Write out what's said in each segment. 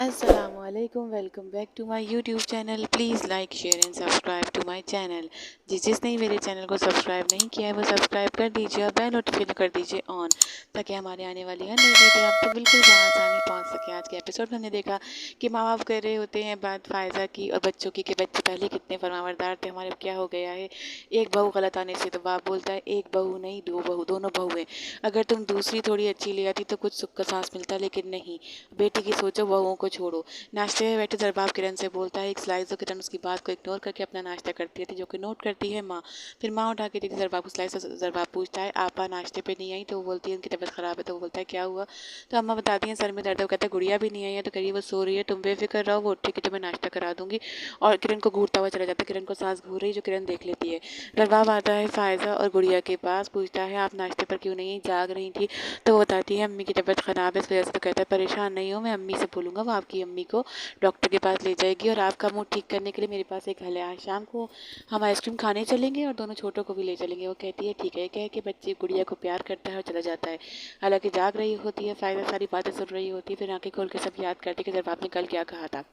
असलकुम welcome back to my YouTube channel. Please like share and subscribe to my channel. जिसने मेरे channel को subscribe नहीं किया है वो सब्सक्राइब कर दीजिए और बेल नोटिफिकेशन कर दीजिए ऑन, ताकि हमारे आने वाली हर नई वीडियो आप तक बिल्कुल आसानी पहुंच सके। आज के एपिसोड में हमने देखा कि माँ बाप कर रहे होते हैं बात फ़ायज़ा की और बच्चों की, कि बच्चे पहले कितने फरमाबरदार थे, हमारे क्या हो गया है। एक बहू गलत आने से तो बाप बोलता है एक बहू नहीं दो बहू, दोनों बहू हैं, अगर तुम दूसरी थोड़ी अच्छी ले आती तो कुछ सुख का सांस मिलता, लेकिन नहीं, बेटी की सोचो बहुओं को छोड़ो। नाश्ते में बैठे दरबाब किरण से बोलता है एक स्लाइस, तो किरण उसकी बात को इग्नोर करके अपना नाश्ता करती है, जो कि नोट करती है माँ। फिर माँ उठा के देती दरबाब को स्लाइस, तो दरबाब पूछता है आपा नाश्ते पे नहीं आई, तो वो बोलती है उनकी तबीयत खराब है। तो वो बोलता है क्या हुआ, तो अम्मा बताती हैं सर में दर्द है। वो कहता है गुड़िया भी नहीं आई है, तो करिए वो सो रही है, तुम बेफिक्र रहो, वो उठी कि तुम्हें नाश्ता करा दूंगी। और किरण को घूरता हुआ चला जाता है, किरण को सांस घूर रही जो किरण देख लेती है। दरबाब आता है फ़ायज़ा और गुड़िया के पास, पूछता है आप नाश्ते पर क्यों नहीं जाग रही थी। तो वो बताती है अम्मी की तबीयत ख़राब है इस वजह से। तो कहता है परेशान नहीं हो, मैं अम्मी से बोलूँगा, वो आपकी अम्मी को डॉक्टर के पास ले जाएगी, और आपका मूड ठीक करने के लिए मेरे पास एक हल है, आज शाम को हम आइसक्रीम खाने चलेंगे और दोनों छोटों को भी ले चलेंगे। वो कहती है ठीक है, कह के बच्चे गुड़िया को प्यार करता है और चला जाता है। हालांकि जाग रही होती है फ़ायदा, सारी बातें सुन रही होती है, फिर आंखें खोल के सब याद करती है कि जब आपने कल क्या कहा था।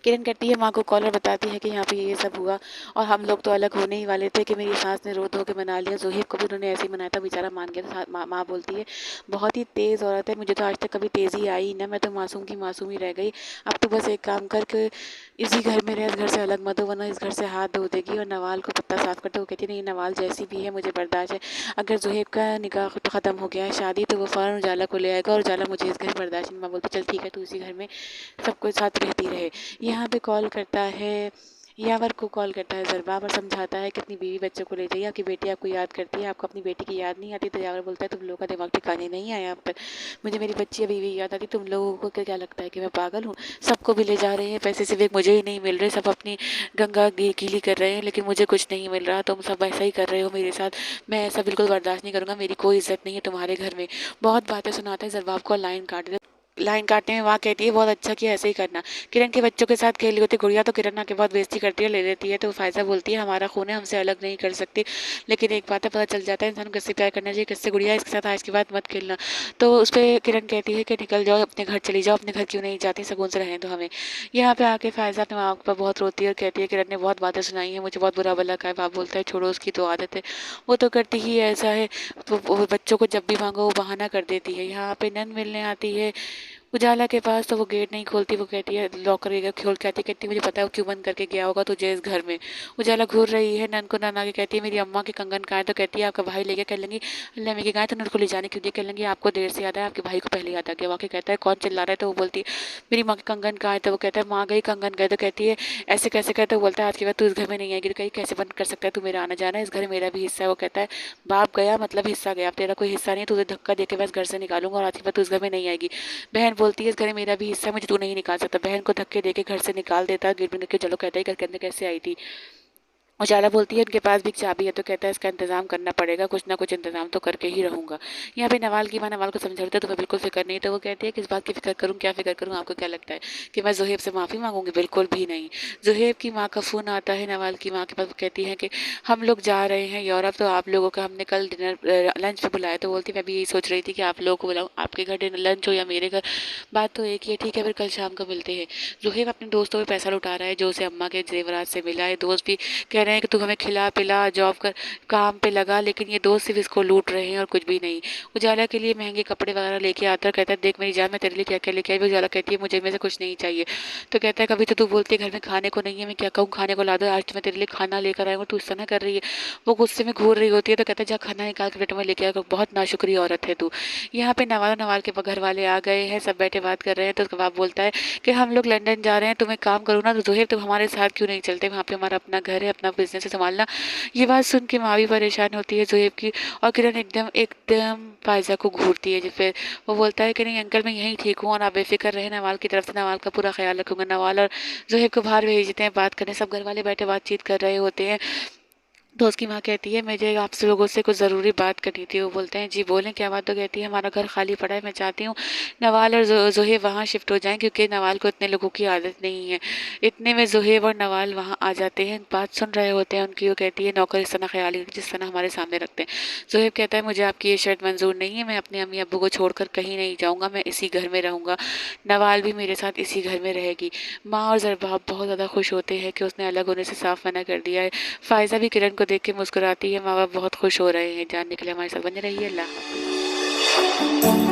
किरण करती है माँ को कॉल और बताती है कि यहाँ पे ये सब हुआ और हम लोग तो अलग होने ही वाले थे, कि मेरी सास ने रो धो के मना लिया। जोहेब को भी उन्होंने ऐसे ही मनाया था, बेचारा मान गया था। माँ बोलती है बहुत ही तेज़ औरत है, मुझे तो आज तक कभी तेज़ी आई ही ना, मैं तो मासूम की मासूम ही रह गई। अब तो बस एक काम करके इसी घर में रहे, इस घर से अलग मत हो, वरना इस घर से हाथ धो देगी। और नवाल को पत्ता साफ करते, वो कहती नहीं नवाल जैसी भी है मुझे बर्दाश्त है, अगर जोहेब का निकाह ख़त्म हो गया है, शादी, तो वो फ़ौरन उजाला को ले आएगा और उजाला मुझे इस घर में बर्दाश्त नहीं। माँ बोलती चल ठीक है, तू इसी घर में सबको साथ रहती रहे। यहाँ पे कॉल करता है, यावर को कॉल करता है दरबाब और समझाता है कि अपनी बीवी बच्चों को ले जाइए, आपकी बेटी आपको याद करती है, आपको अपनी बेटी की याद नहीं आती। तो यावर बोलता है तुम लोगों का दिमाग ठिकाने नहीं आया अब तक, मुझे मेरी बच्ची या बीवी याद आती, तुम लोगों को क्या लगता है कि मैं पागल हूँ। सबको भी ले जा रहे हैं, पैसे सिर्फ मुझे ही नहीं मिल रहे, सब अपनी गंगा गीली कर रहे हैं, लेकिन मुझे कुछ नहीं मिल रहा, तुम सब ऐसा ही कर रहे हो मेरे साथ, मैं ऐसा बिल्कुल बर्दाश्त नहीं करूँगा, मेरी कोई इज्जत नहीं है तुम्हारे घर में। बहुत बातें सुनाते हैं दरबाब को, लाइन काट देते। लाइन काटने में वहाँ कहती है बहुत अच्छा किया, ऐसे ही करना। किरण के बच्चों के साथ खेली होती गुड़िया, तो किरण आके बहुत बेइज्जती करती है, ले लेती है। तो फ़ायज़ा बोलती है हमारा खून है, हमसे अलग नहीं कर सकती, लेकिन एक बात है पता चल जाता है इंसान को किससे प्यार करना चाहिए किससे। गुड़िया इसके साथ आज के बाद मत खेलना। तो उस पर किरण कहती है कि निकल जाओ अपने घर, चली जाओ अपने घर, क्यों नहीं जाती, सुकून से रहने दो हमें। यहाँ पे आके फ़ायज़ा अपने माँ पर बहुत रोती है और कहती है किरण ने बहुत बातें सुनाई हैं, मुझे बहुत बुरा भला कहा है। बाप बोलता है छोड़ो, उसकी तो आदत है, वो तो करती ही ऐसा है, तो वो बच्चों को जब भी मांगो वो बहाना कर देती है। यहाँ पे नंद मिलने आती है उजाला के पास, तो वो गेट नहीं खोलती, वो कहती है लॉकर खोल के आती, कहती मुझे पता है वो क्यों बंद करके गया होगा तुझे इस घर में। उजाला घूर रही है, नन को नन आगे कहती है मेरी अम्मा के कंगन कहाँ है, तो कहती है आपका भाई लेके कह लेंगी अल्लाह मेरी गाय, तो नन को ले जाने क्यों दिए, कह लेंगी आपको देर से याद है, आपके भाई को पहले याद आ गया। वाकई कहता है कौन चिल्ला रहा है, तो वो बोलती है मेरी माँ के कंगन कहाँ है, तो वो कहता है माँ गई कंगन गए। तो कहती है ऐसे कैसे कहते, वो बोलता है आज के बाद तू इस घर में नहीं आएगी। तो कहीं कैसे बंद कर सकता है तू मेरा आना जाना, इस घर में मेरा भी हिस्सा है। वो कहता है बाप गया मतलब हिस्सा गया, अब तेरा कोई हिस्सा नहीं, तुझे धक्का दे के बस घर से निकालूंगा और आज के बाद तू इस घर में नहीं आएगी। बहन बोलती है इस घर में मेरा भी हिस्सा है, मुझे तू नहीं निकाल सकता। बहन को धक्के देके घर से निकाल देता है, गेट बंद करके चलो, कहता है घर के अंदर कैसे आई थी। उजाला बोलती है उनके पास भी एक चाबी है, तो कहता है इसका इंतजाम करना पड़ेगा, कुछ ना कुछ इंतजाम तो करके ही रहूंगा। यहाँ पे नवाल की माँ नवाल को समझाती है तुम्हें बिल्कुल फिक्र नहीं, तो वो कहती है किस बात की फिक्र करूँ, क्या फिक्र करूँ, आपको क्या लगता है कि मैं जोहेब से माफ़ी मांगूंगी, बिल्कुल भी नहीं। जोहेब की माँ का फ़ोन आता है नवाल की माँ के पास, कहती है कि हम लोग जा रहे हैं यूरोप, तो आप लोगों का हमने कल डिनर लंच पे बुलाया। तो बोलती मैं भी यही सोच रही थी कि आप लोगों को बुलाऊँ, आपके घर डिनर लंच हो या मेरे घर, बात तो एक ही है, ठीक है फिर कल शाम को मिलते हैं। जोहेब अपने दोस्तों पे पैसा लुटा रहा है जो उसे अम्मा के जेवरात से मिला है। दोस्त भी कह रहे हैं कि तू हमें खिला पिला, जॉब कर, काम पे लगा, लेकिन ये दोस्त सिर्फ इसको लूट रहे हैं और कुछ भी नहीं। उजाला के लिए महंगे कपड़े वगैरह लेके आता है, कहता है देख मेरी जान मैं तेरे लिए क्या क्या लेके आई। उजाला कहती है मुझे में से कुछ नहीं चाहिए। तो कहता है कभी तो तू बोलती है घर में खाने को नहीं है, मैं क्या कहूँ खाने को ला दो, आज तो मैं तेरे लिए खाना लेकर आया हूँ, तू इस तरह कर रही है। वो गुस्से में घूर रही होती है, तो कहता है जा खाना निकाल के प्लेट में लेके आ, बहुत नाशुक्री औरत है तू। यहाँ पे नवाल नवाल के घर वाले आ गए हैं, सब बैठे बात कर रहे हैं। तो उसके बाद बोलता है कि हम लोग लंदन जा रहे हैं, तुम एक काम करो ना, तो जोहेब तुम हमारे साथ क्यों नहीं चलते, वहाँ पे हमारा अपना घर है, अपना बिजनेस है संभालना। ये बात सुन के माँ भी परेशान होती है जोहेब की, और किरण एकदम एकदम फायजा को घूरती है। फिर वो बोलता है कि नहीं अंकल मैं यहीं ठीक हूँ और आप बेफिक्र रहे, नवाल की तरफ से नवाल का पूरा ख्याल रखूंगा। नवाल और जोहेब को बाहर भेज देते हैं बात करने, सब घर वाले बैठे बातचीत कर रहे होते हैं। तो उसकी माँ कहती है मुझे आपसे लोगों से कुछ ज़रूरी बात करनी थी। वो बोलते हैं जी बोलें क्या बात। तो कहती है हमारा घर खाली पड़ा है, मैं चाहती हूँ नवाल और ज़ुहैब वहाँ शिफ्ट हो जाएं, क्योंकि नवाल को इतने लोगों की आदत नहीं है। इतने में ज़ुहैब और नवाल वहाँ आ जाते हैं, बात सुन रहे होते हैं उनकी। वो कहती है नौकर इस तरह ख्याल ही जिस तरह हमारे सामने रखते हैं। ज़ुहैब कहता है मुझे आपकी ये शर्त मंजूर नहीं है, मैं अपने अम्मी अब्बू को छोड़कर कहीं नहीं जाऊँगा, मैं इसी घर में रहूँगा, नवाल भी मेरे साथ इसी घर में रहेगी। माँ और ज़रबाब बहुत ज़्यादा खुश होते हैं कि उसने अलग होने से साफ मना कर दिया है। फ़ाइज़ा भी किरण को देख के मुस्कुराती है। माँ बाप बहुत खुश हो रहे हैं। जानने के लिए हमारे साथ बने रहिए। अल्लाह हाफ़िज़।